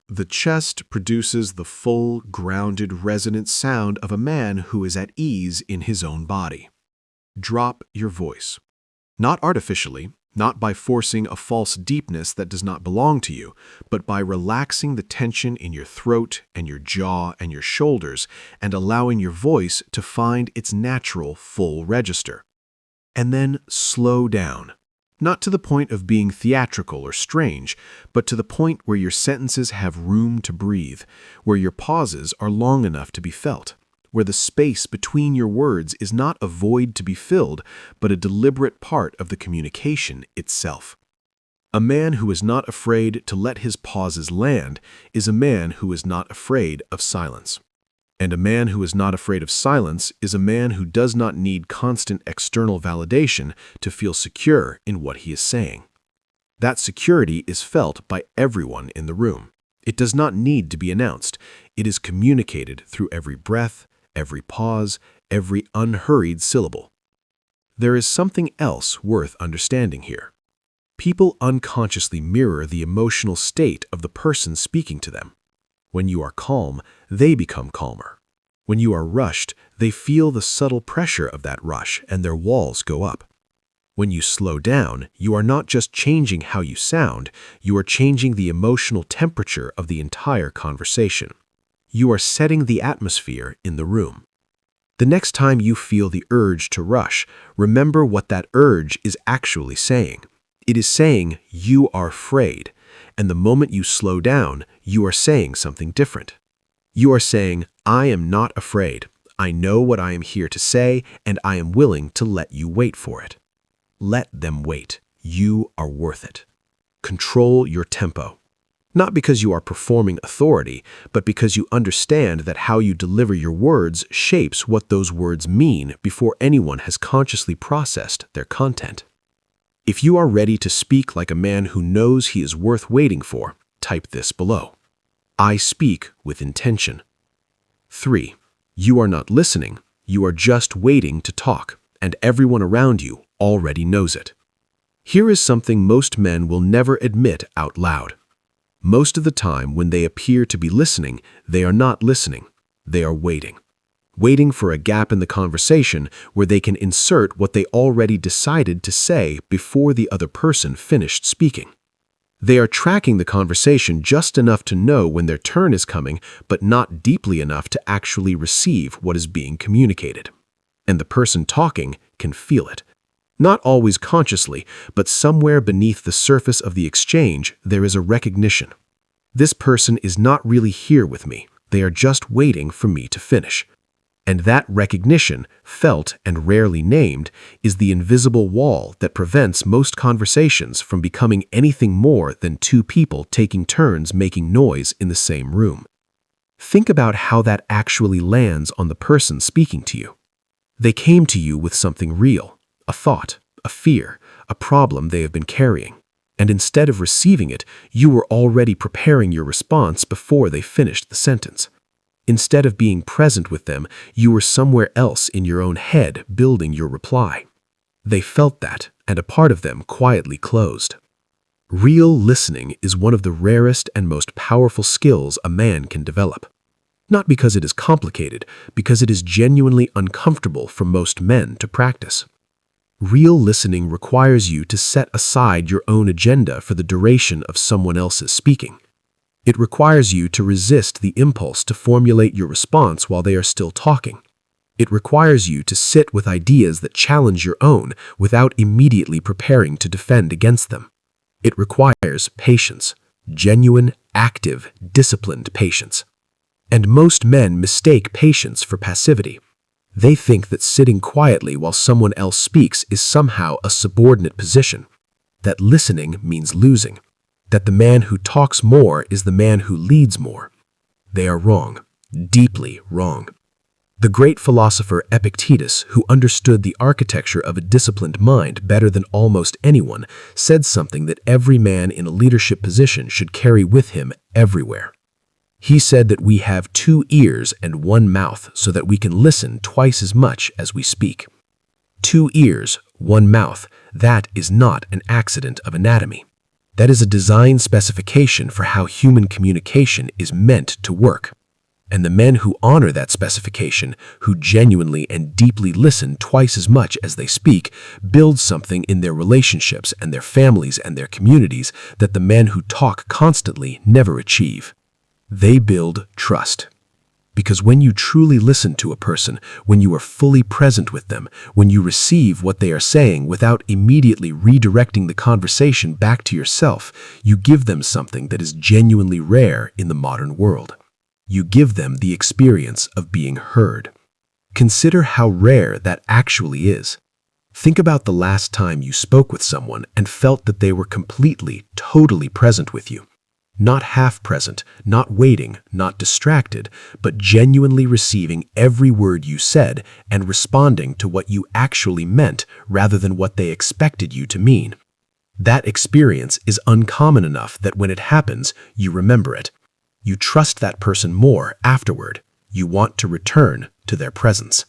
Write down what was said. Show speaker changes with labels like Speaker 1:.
Speaker 1: The chest produces the full, grounded, resonant sound of a man who is at ease in his own body. Drop your voice. Not artificially, not by forcing a false deepness that does not belong to you, but by relaxing the tension in your throat and your jaw and your shoulders and allowing your voice to find its natural full register. And then slow down. Not to the point of being theatrical or strange, but to the point where your sentences have room to breathe, where your pauses are long enough to be felt, where the space between your words is not a void to be filled, but a deliberate part of the communication itself. A man who is not afraid to let his pauses land is a man who is not afraid of silence. And a man who is not afraid of silence is a man who does not need constant external validation to feel secure in what he is saying. That security is felt by everyone in the room. It does not need to be announced. It is communicated through every breath, every pause, every unhurried syllable. There is something else worth understanding here. People unconsciously mirror the emotional state of the person speaking to them. When you are calm, they become calmer. When you are rushed, they feel the subtle pressure of that rush and their walls go up. When you slow down, you are not just changing how you sound, you are changing the emotional temperature of the entire conversation. You are setting the atmosphere in the room. The next time you feel the urge to rush, remember what that urge is actually saying. It is saying you are afraid. And the moment you slow down, you are saying something different. You are saying, I am not afraid. I know what I am here to say, and I am willing to let you wait for it. Let them wait. You are worth it. Control your tempo. Not because you are performing authority, but because you understand that how you deliver your words shapes what those words mean before anyone has consciously processed their content. If you are ready to speak like a man who knows he is worth waiting for, type this below. I speak with intention. 3. You are not listening, you are just waiting to talk, and everyone around you already knows it. Here is something most men will never admit out loud. Most of the time when they appear to be listening, they are not listening, they are waiting. Waiting for a gap in the conversation where they can insert what they already decided to say before the other person finished speaking. They are tracking the conversation just enough to know when their turn is coming, but not deeply enough to actually receive what is being communicated. And the person talking can feel it. Not always consciously, but somewhere beneath the surface of the exchange, there is a recognition. This person is not really here with me. They are just waiting for me to finish. And that recognition, felt and rarely named, is the invisible wall that prevents most conversations from becoming anything more than two people taking turns making noise in the same room. Think about how that actually lands on the person speaking to you. They came to you with something real, a thought, a fear, a problem they have been carrying. And instead of receiving it, you were already preparing your response before they finished the sentence. Instead of being present with them, you were somewhere else in your own head building your reply. They felt that, and a part of them quietly closed. Real listening is one of the rarest and most powerful skills a man can develop. Not because it is complicated, because it is genuinely uncomfortable for most men to practice. Real listening requires you to set aside your own agenda for the duration of someone else's speaking. It requires you to resist the impulse to formulate your response while they are still talking. It requires you to sit with ideas that challenge your own without immediately preparing to defend against them. It requires patience, genuine, active, disciplined patience. And most men mistake patience for passivity. They think that sitting quietly while someone else speaks is somehow a subordinate position, that listening means losing, that the man who talks more is the man who leads more. They are wrong, deeply wrong. The great philosopher Epictetus, who understood the architecture of a disciplined mind better than almost anyone, said something that every man in a leadership position should carry with him everywhere. He said that we have 2 ears and 1 mouth so that we can listen twice as much as we speak. 2 ears, 1 mouth, that is not an accident of anatomy. That is a design specification for how human communication is meant to work. And the men who honor that specification, who genuinely and deeply listen twice as much as they speak, build something in their relationships and their families and their communities that the men who talk constantly never achieve. They build trust. Because when you truly listen to a person, when you are fully present with them, when you receive what they are saying without immediately redirecting the conversation back to yourself, you give them something that is genuinely rare in the modern world. You give them the experience of being heard. Consider how rare that actually is. Think about the last time you spoke with someone and felt that they were completely, totally present with you. Not half present, not waiting, not distracted, but genuinely receiving every word you said and responding to what you actually meant rather than what they expected you to mean. That experience is uncommon enough that when it happens, you remember it. You trust that person more afterward. You want to return to their presence.